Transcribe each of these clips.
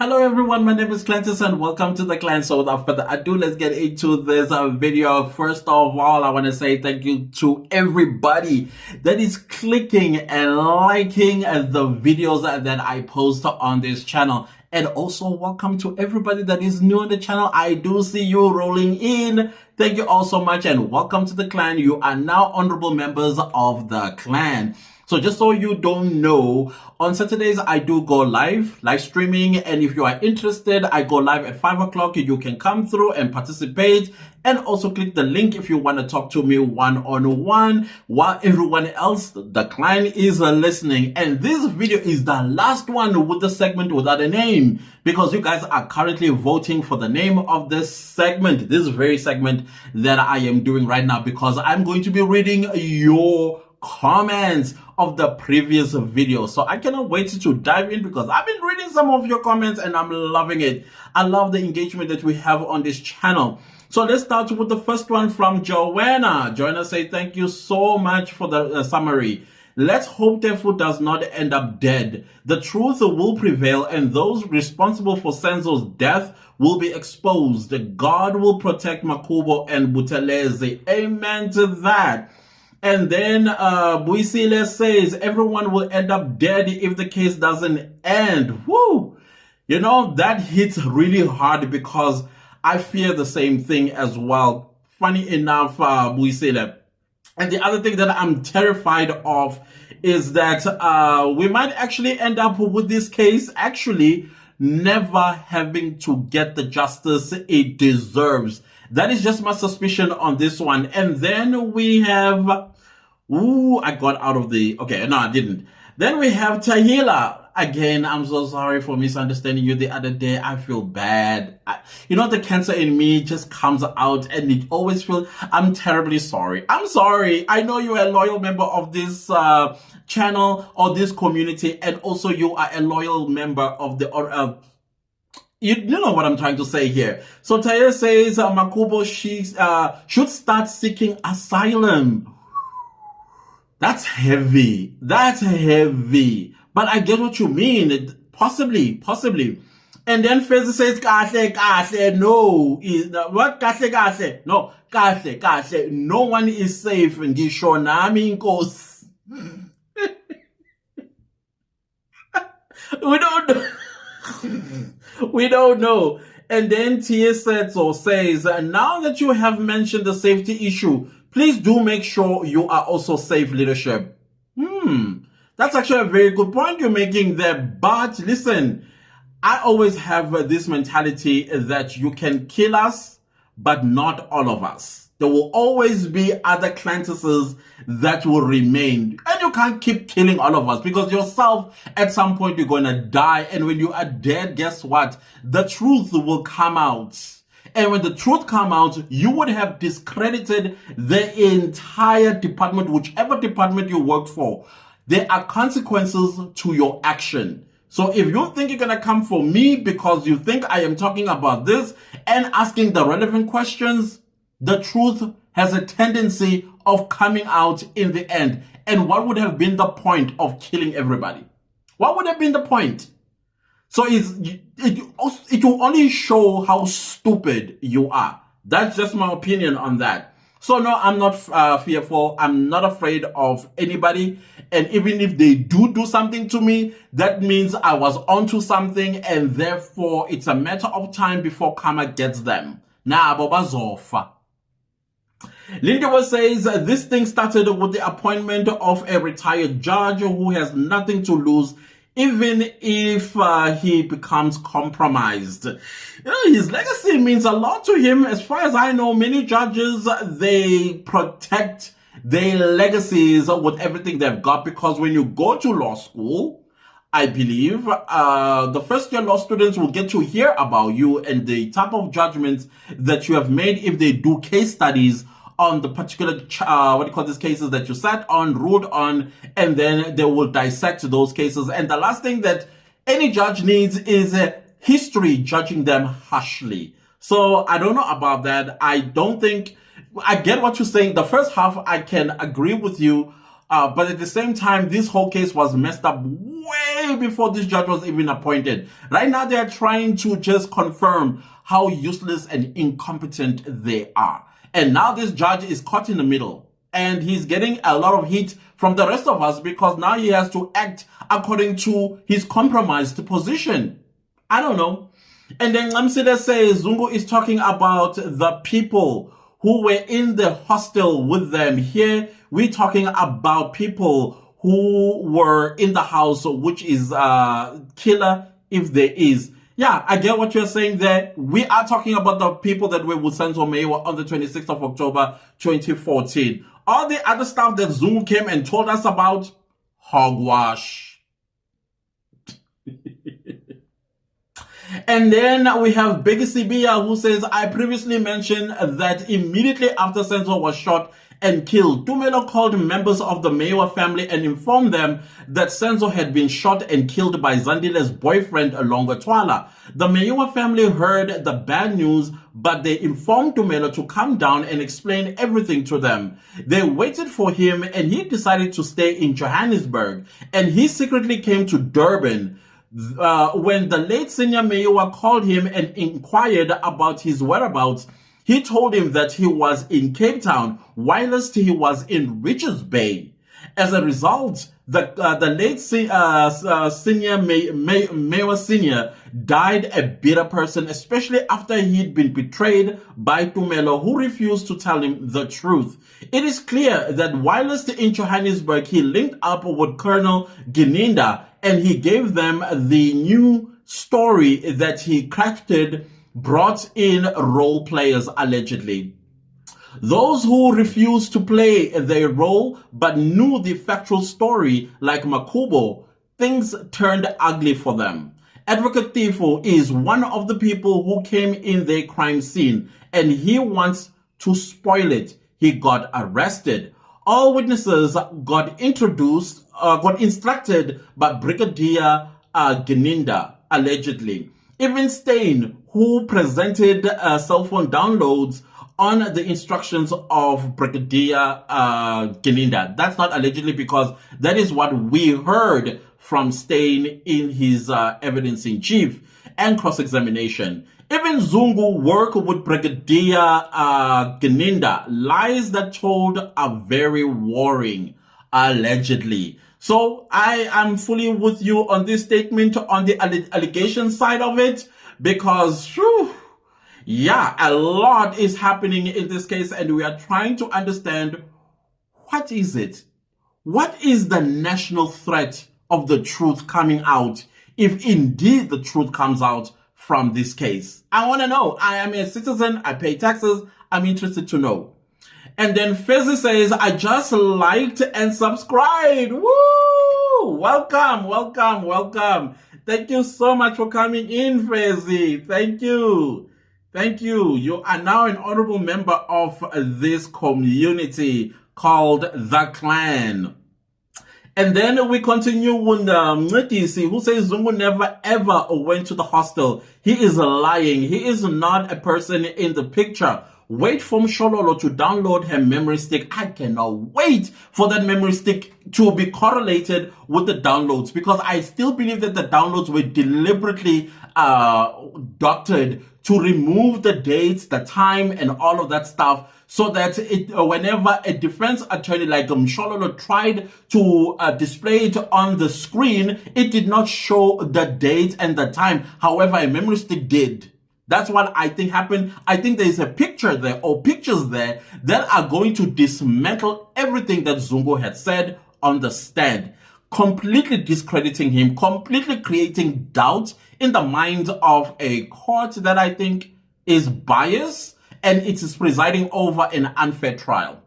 Hello everyone, my name is Clentus and welcome to the Clan. So without further ado, let's get into this video. First of all, I want to say thank you to everybody that is clicking and liking the videos that I post on this channel. And also welcome to everybody that is new on the channel. I do see you rolling in. Thank you all so much and welcome to the Clan. You are now honorable members of the Clan. So just so you don't know, on Saturdays, I do go live streaming. And if you are interested, I go live at 5 o'clock. You can come through and participate and also click the link if you want to talk to me one-on-one while everyone else, the client, is listening. And this video is the last one with the segment without a name because you guys are currently voting for the name of this segment, this very segment that I am doing right now, because I'm going to be reading your comments of the previous video. So I cannot wait to dive in because I've been reading some of your comments and I'm loving it. I love the engagement that we have on this channel. So let's start with the first one from Joanna. Joanna say, thank you so much for the summary. Let's hope Tefu does not end up dead. The truth will prevail and those responsible for Senzo's death will be exposed. God will protect Makubo and Buthelezi. Amen to that. And then Buisile says, everyone will end up dead if the case doesn't end. Woo! You know, that hits really hard because I fear the same thing as well. Funny enough, Buisile. And the other thing that I'm terrified of is that we might actually end up with this case actually never having to get the justice it deserves. That is just my suspicion on this one. And then we have, I got out of the, okay, no, I didn't. Then we have Tahila. Again, I'm so sorry for misunderstanding you the other day. I feel bad. You know, the cancer in me just comes out and it always feels, I'm terribly sorry. I'm sorry. I know you're a loyal member of this channel or this community, and also you are a loyal member of the you know what I'm trying to say here. So Taya says Makubo should start seeking asylum. That's heavy. That's heavy. But I get what you mean. Possibly. And then Fez says, Kahle, no. What Kahle? No, Kahle. No one is safe. Ngisho nami inkosi. We don't know. We don't know. And then Tiesetso says, now that you have mentioned the safety issue, please do make sure you are also safe, leadership. That's actually a very good point you're making there. But listen, I always have this mentality that you can kill us, but not all of us. There will always be other Clantuses that will remain. And you can't keep killing all of us because yourself, at some point, you're going to die. And when you are dead, guess what? The truth will come out. And when the truth comes out, you would have discredited the entire department, whichever department you worked for. There are consequences to your action. So if you think you're going to come for me because you think I am talking about this and asking the relevant questions, the truth has a tendency of coming out in the end. And what would have been the point of killing everybody? What would have been the point? So it will only show how stupid you are. That's just my opinion on that. So no, I'm not fearful. I'm not afraid of anybody. And even if they do something to me, that means I was onto something, and therefore it's a matter of time before karma gets them. Nah, Baba Zofa. Lindewa says, this thing started with the appointment of a retired judge who has nothing to lose, even if he becomes compromised. You know, his legacy means a lot to him. As far as I know, many judges, they protect their legacies with everything they've got, because when you go to law school, I believe the first year law students will get to hear about you and the type of judgments that you have made if they do case studies on the particular, cases that you sat on, ruled on, and then they will dissect those cases. And the last thing that any judge needs is history judging them harshly. So I don't know about that. I don't think, I get what you're saying. The first half, I can agree with you But at the same time, this whole case was messed up way before this judge was even appointed. Right now, they are trying to just confirm how useless and incompetent they are. And now this judge is caught in the middle. And he's getting a lot of heat from the rest of us because now he has to act according to his compromised position. I don't know. And then Nxamsile says Zungu is talking about the people who were in the hostel with them. Here, we're talking about people who were in the house, which is killer if there is. Yeah, I get what you're saying there. We are talking about the people that were with Senzo Meyiwa on the 26th of October, 2014. All the other stuff that Zungu came and told us about, hogwash. And then we have Biggie Sibia who says, I previously mentioned that immediately after Senzo was shot and killed, Tumelo called members of the Meyiwa family and informed them that Senzo had been shot and killed by Zandile's boyfriend, Longo Twala. The Meyiwa family heard the bad news, but they informed Tumelo to come down and explain everything to them. They waited for him and he decided to stay in Johannesburg, and he secretly came to Durban. When the late Senior Meyiwa called him and inquired about his whereabouts, he told him that he was in Cape Town, whilst he was in Richards Bay. As a result, the late Senior Meyiwa Senior died a bitter person, especially after he'd been betrayed by Tumelo, who refused to tell him the truth. It is clear that whilst in Johannesburg, he linked up with Colonel Gininda, and he gave them the new story that he crafted, brought in role players allegedly. Those who refused to play their role but knew the factual story, like Makubo, things turned ugly for them. Advocate Tifo is one of the people who came in their crime scene, and he wants to spoil it. He got arrested. All witnesses got instructed by Brigadier Gininda, allegedly. Even Steyn, who presented cell phone downloads on the instructions of Brigadier Gininda. That's not allegedly, because that is what we heard from Steyn in his evidence in chief and cross-examination. Even Zungu worked with Brigadier Gininda. Lies that told are very worrying, allegedly. So I am fully with you on this statement on the allegation side of it, because yeah, a lot is happening in this case, and we are trying to understand what is it? What is the national threat of the truth coming out, if indeed the truth comes out from this case? I want to know. I am a citizen. I pay taxes. I'm interested to know. And then Fezzi says, I just liked and subscribed. Woo! Welcome, welcome, welcome. Thank you so much for coming in, Fezzi. Thank you. Thank you. You are now an honorable member of this community called The Clan. And then we continue with Mletisi, who says Zungu never ever went to the hostel. He is lying. He is not a person in the picture. Wait for Mshololo to download her memory stick. I cannot wait for that memory stick to be correlated with the downloads, because I still believe that the downloads were deliberately doctored to remove the dates, the time, and all of that stuff, so that whenever a defense attorney like Mshololo tried to display it on the screen, it did not show the date and the time. However, a memory stick did. That's what I think happened. I think there's a picture there, or pictures there, that are going to dismantle everything that Zungu had said on the stand, completely discrediting him, completely creating doubt in the minds of a court that I think is biased, and it is presiding over an unfair trial.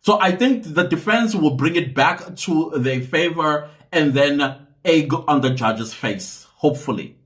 So I think the defense will bring it back to their favor, and then egg on the judge's face, hopefully.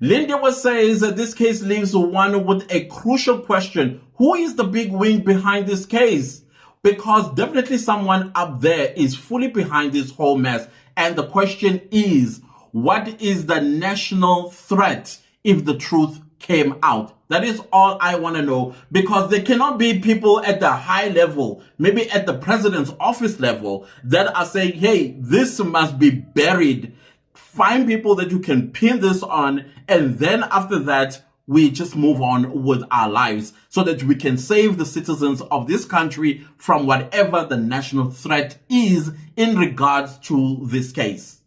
Lindewa says that this case leaves one with a crucial question. Who is the big wing behind this case? Because definitely someone up there is fully behind this whole mess. And the question is, what is the national threat if the truth came out? That is all I want to know, because there cannot be people at the high level, maybe at the president's office level, that are saying, hey, this must be buried. Find people that you can pin this on, and then after that, we just move on with our lives so that we can save the citizens of this country from whatever the national threat is in regards to this case.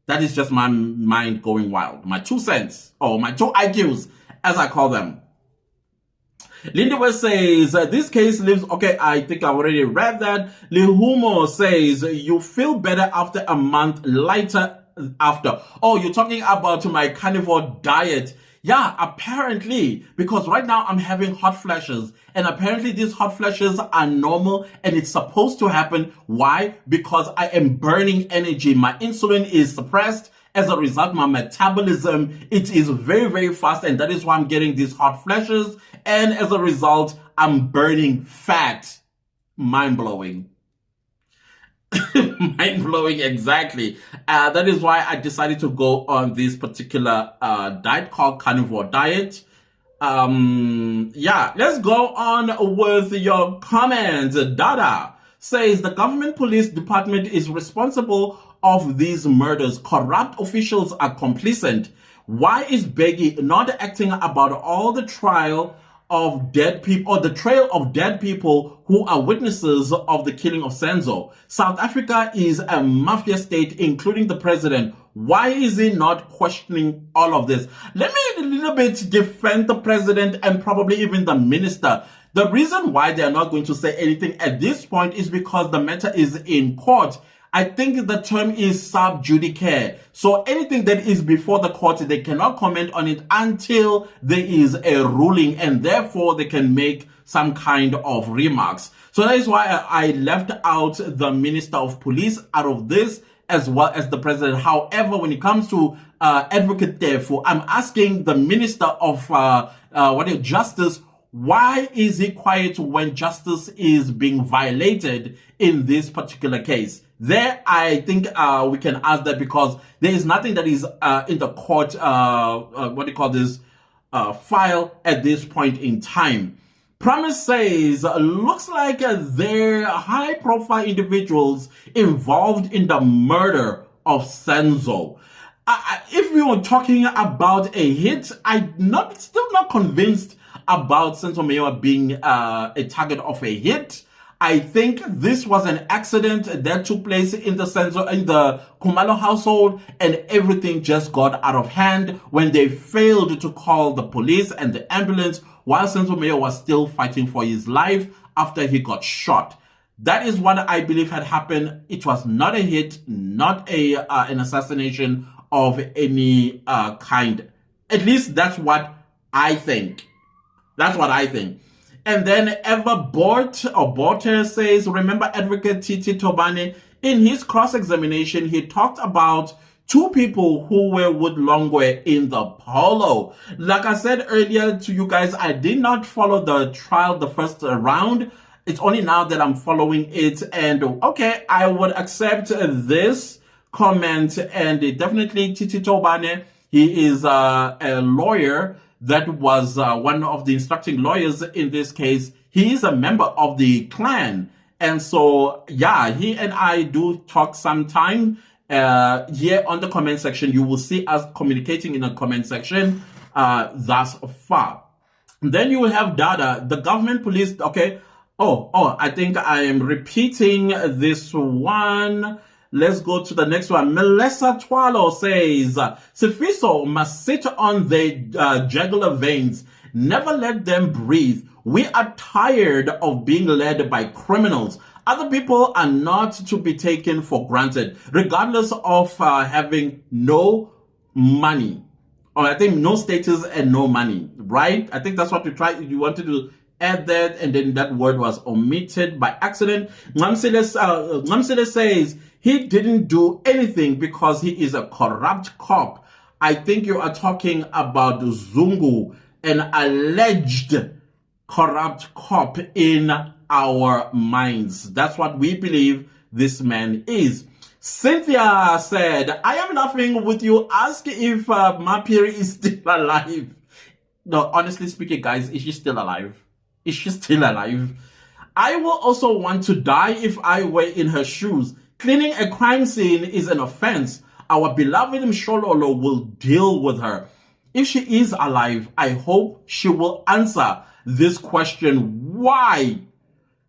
That is just my mind going wild. My 2 cents, or my 2 IQs, as I call them. Lindy West says, this case lives... Okay, I think I've already read that. Lihumo says, you feel better after a month, lighter after. Oh, you're talking about my carnivore diet. Yeah, apparently, because right now I'm having hot flashes, and apparently these hot flashes are normal and it's supposed to happen. Why? Because I am burning energy. My insulin is suppressed. As a result, my metabolism, it is very, very fast, and that is why I'm getting these hot flashes. And as a result, I'm burning fat. Mind-blowing. Mind-blowing, exactly. That is why I decided to go on this particular diet called carnivore diet. Yeah, let's go on with your comments. Dada says the government police department is responsible of these murders. Corrupt officials are complicit. Why is Bheki not acting about all the trial of dead people, or the trail of dead people who are witnesses of the killing of Senzo? South Africa is a mafia state, including the president. Why is he not questioning all of this? Let me a little bit defend the president and probably even the minister. The reason why they are not going to say anything at this point is because the matter is in court. I think the term is sub judice. So anything that is before the court, they cannot comment on it until there is a ruling, and therefore they can make some kind of remarks. So that is why I left out the Minister of Police out of this, as well as the president. However, when it comes to Advocate Tefo, I'm asking the Minister of Justice, why is he quiet when justice is being violated in this particular case? There, I think we can ask that, because there is nothing that is in the court, file at this point in time. Promise says, looks like there are high-profile individuals involved in the murder of Senzo. If we were talking about a hit, I'm still not convinced about Senzo Meyiwa being a target of a hit. I think this was an accident that took place in the Khumalo household, and everything just got out of hand when they failed to call the police and the ambulance while Senzo Meyiwa was still fighting for his life after he got shot. That is what I believe had happened. It was not a hit, not an assassination of any kind. At least that's what I think. That's what I think. And then Eva Borter says, remember Advocate Titi Tobane, in his cross-examination, he talked about 2 people who were with Longwe in the polo. Like I said earlier to you guys, I did not follow the trial the first round. It's only now that I'm following it. And okay, I would accept this comment. And definitely Titi Tobane, he is a lawyer that was one of the instructing lawyers in this case. He is a member of the clan. And so, yeah, he and I do talk sometime. Here on the comment section, you will see us communicating in the comment section thus far. Then you will have Dada, the government police. Okay. Oh, I think I am repeating this one. Let's go to the next one. Melissa Twalo says, Sifiso must sit on the jugular veins. Never let them breathe. We are tired of being led by criminals. Other people are not to be taken for granted, regardless of having no money. Or I think no status and no money, right? I think that's what you wanted to add that, and then that word was omitted by accident. Ngamsile says, he didn't do anything because he is a corrupt cop. I think you are talking about Zungu, an alleged corrupt cop in our minds. That's what we believe this man is. Cynthia said, I am laughing with you. Ask if Mapiri is still alive. No, honestly speaking, guys, is she still alive? Is she still alive? I will also want to die if I were in her shoes. Cleaning a crime scene is an offense. Our beloved Mshololo will deal with her. If she is alive, I hope she will answer this question. Why?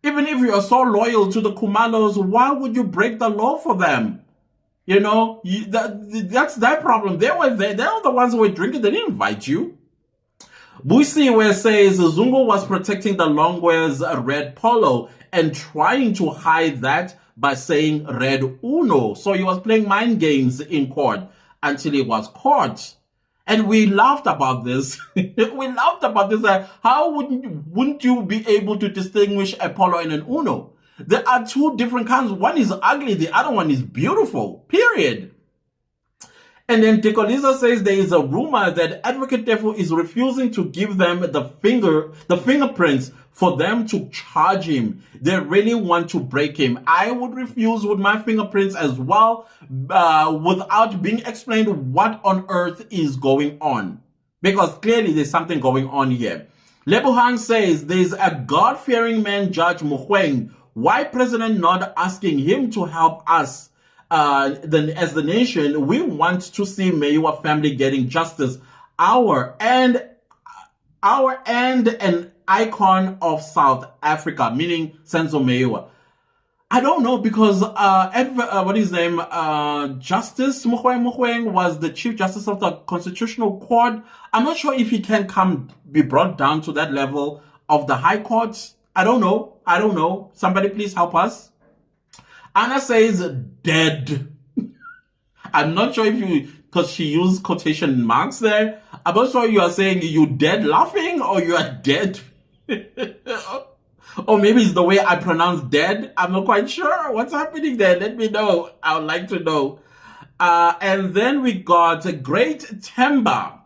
Even if you are so loyal to the Khumalos, why would you break the law for them? You know, that's their problem. They were there. They were the ones who were drinking. They didn't invite you. Busiwe says Zungu was protecting the Longwe's red polo and trying to hide that by saying red Uno. So he was playing mind games in court until he was caught. And we laughed about this. We laughed about this. How wouldn't you be able to distinguish a polo and an Uno? There are two different kinds. One is ugly, the other one is beautiful. Period. And then Tikolisa says there is a rumor that Advocate Tefu is refusing to give them the fingerprints for them to charge him. They really want to break him. I would refuse with my fingerprints as well, without being explained what on earth is going on. Because clearly there's something going on here. Lebohang says there's a God-fearing man, Judge Mogoeng. Why President not asking him to help us? As the nation, we want to see Meyiwa family getting justice. Our and an icon of South Africa, meaning Senzo Meyiwa. I don't know, because what is his name? Justice Mogoeng was the Chief Justice of the Constitutional Court. I'm not sure if he can be brought down to that level of the High Court. I don't know. Somebody please help us. Anna says dead. I'm not sure if you, because she used quotation marks there. I'm not sure you are saying you dead laughing or you are dead. Or maybe it's the way I pronounce dead. I'm not quite sure what's happening there. Let me know. I would like to know. And then we got Great Temba.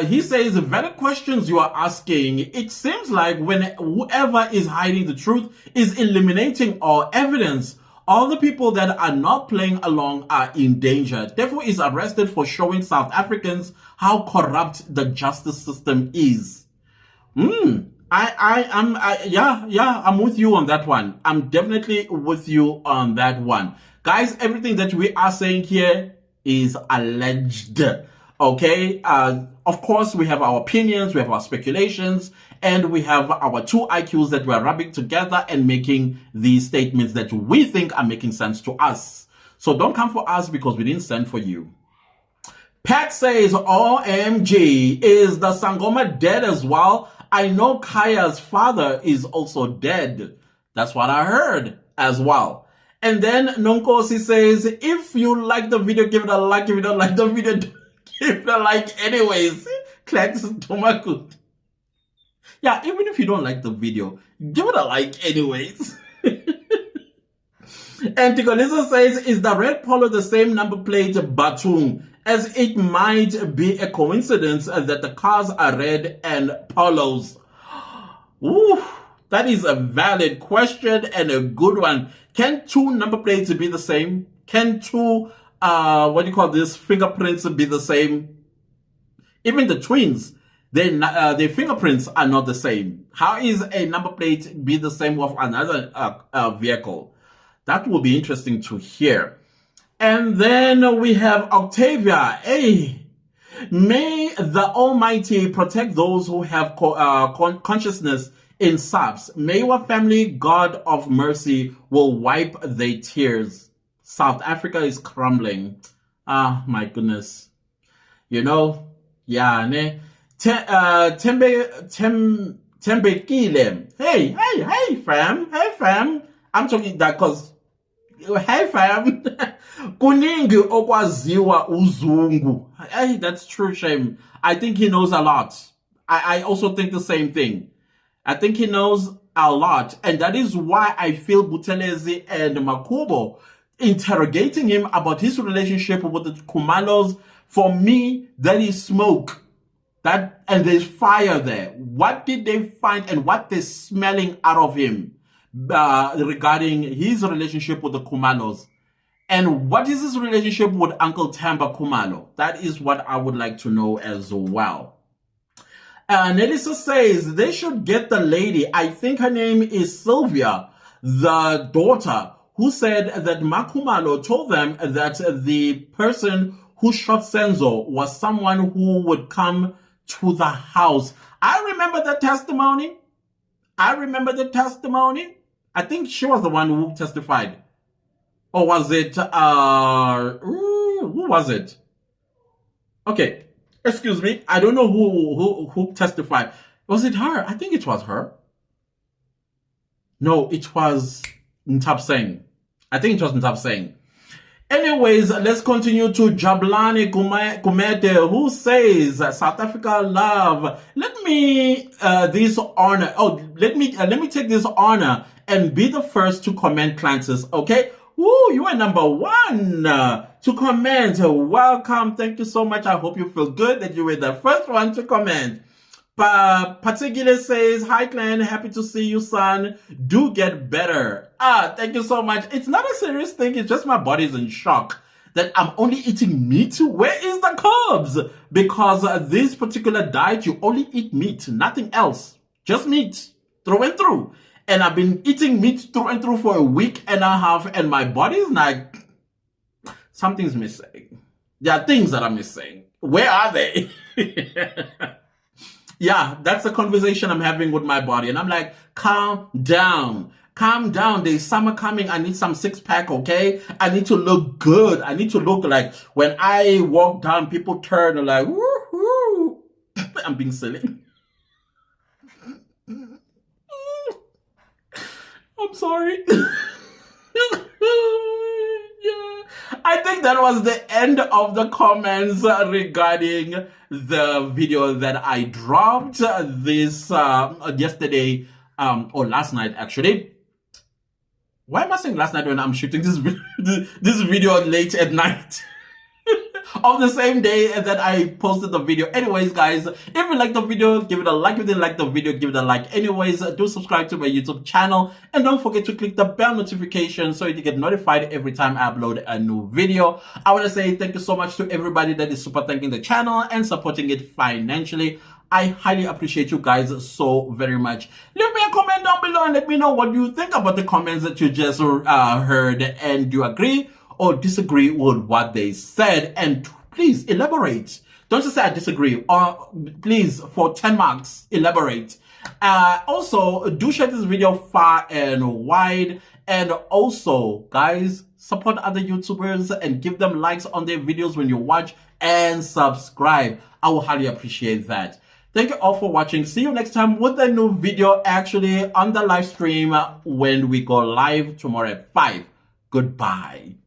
He says, valid questions you are asking. It seems like when whoever is hiding the truth is eliminating all evidence, all the people that are not playing along are in danger. Tefu is arrested for showing South Africans how corrupt the justice system is. I'm with you on that one. I'm definitely with you on that one. Guys, everything that we are saying here is alleged. Okay, of course, we have our opinions, we have our speculations, and we have our two IQs that we're rubbing together and making these statements that we think are making sense to us. So don't come for us because we didn't send for you. Pat says, OMG, is the Sangoma dead as well? I know Kaya's father is also dead. That's what I heard as well. And then Nonkosi says, if you like the video, give it a like. If you don't like the video, give it a like anyways. Yeah, even if you don't like the video, give it a like anyways. And Tikolisa says, is the red polo the same number plate Batung? As it might be a coincidence that the cars are red and polos. Ooh, that is a valid question and a good one. Can two number plates be the same? Can two, fingerprints be the same? Even the twins, their fingerprints are not the same. How is a number plate be the same with another vehicle? That will be interesting to hear. And then we have Octavia. Hey, may the Almighty protect those who have consciousness in SAPS. May our family, God of mercy, will wipe their tears. South Africa is crumbling. Ah, my goodness. You know, yeah, ne. Tembekile. Hey, fam. I'm talking that because, hey, fam. Kuningi okwaziwa uzungu. Hey, that's true, Shame. I think he knows a lot. I also think the same thing. I think he knows a lot. And that is why I feel Buthelezi and Makubo interrogating him about his relationship with the Khumalos. For me, that is smoke. And there's fire there. What did they find and what they're smelling out of him regarding his relationship with the Khumalos? And what is his relationship with Uncle Temba Khumalo? That is what I would like to know as well. Nelisa says they should get the lady, I think her name is Sylvia, the daughter, who said that Makhumalo told them that the person who shot Senzo was someone who would come to the house. I remember the testimony. I think she was the one who testified. Or was it, who was it? Okay, excuse me. I don't know who testified. Was it her? I think it was her. No, it was Ntapseng. I think it was Ntapseng. Anyways, let's continue to Jablani Kumete, who says, South Africa love. Let me this honor. Oh, let me take this honor and be the first to comment, Clancis. Okay. Woo, you are number one to comment. Welcome. Thank you so much. I hope you feel good that you were the first one to comment. Particular says, hi Clan, happy to see you, son. Do get better. Thank you so much. It's not a serious thing. It's just my body's in shock that I'm only eating meat. Where is the carbs? Because this particular diet, you only eat meat, nothing else. Just meat, through and through. And I've been eating meat through and through for a week and a half, and my body's like, something's missing. There are things that are missing. Where are they? Yeah, that's the conversation I'm having with my body. And I'm like, calm down. Calm down. There's summer coming. I need some six-pack, okay? I need to look good. I need to look like when I walk down, people turn and like, woohoo. I'm being silly. I'm sorry. Yeah. I think that was the end of the comments regarding the video that I dropped this yesterday or last night actually. Why am I saying last night when I'm shooting this video late at night? Of the same day that I posted the video. Anyways, guys, if you like the video, give it a like. If you didn't like the video, give it a like. Anyways, do subscribe to my YouTube channel and don't forget to click the bell notification so you get notified every time I upload a new video. I want to say thank you so much to everybody that is super thanking the channel and supporting it financially. I highly appreciate you guys so very much. Leave me a comment down below and let me know what you think about the comments that you just heard, and do you agree or disagree with what they said, and please elaborate. Don't just say I disagree, or please, for 10 marks, elaborate. Also, do share this video far and wide, and also, guys, support other YouTubers and give them likes on their videos when you watch, and subscribe. I will highly appreciate that. Thank you all for watching. See you next time with a new video, actually on the live stream when we go live tomorrow at 5. Goodbye.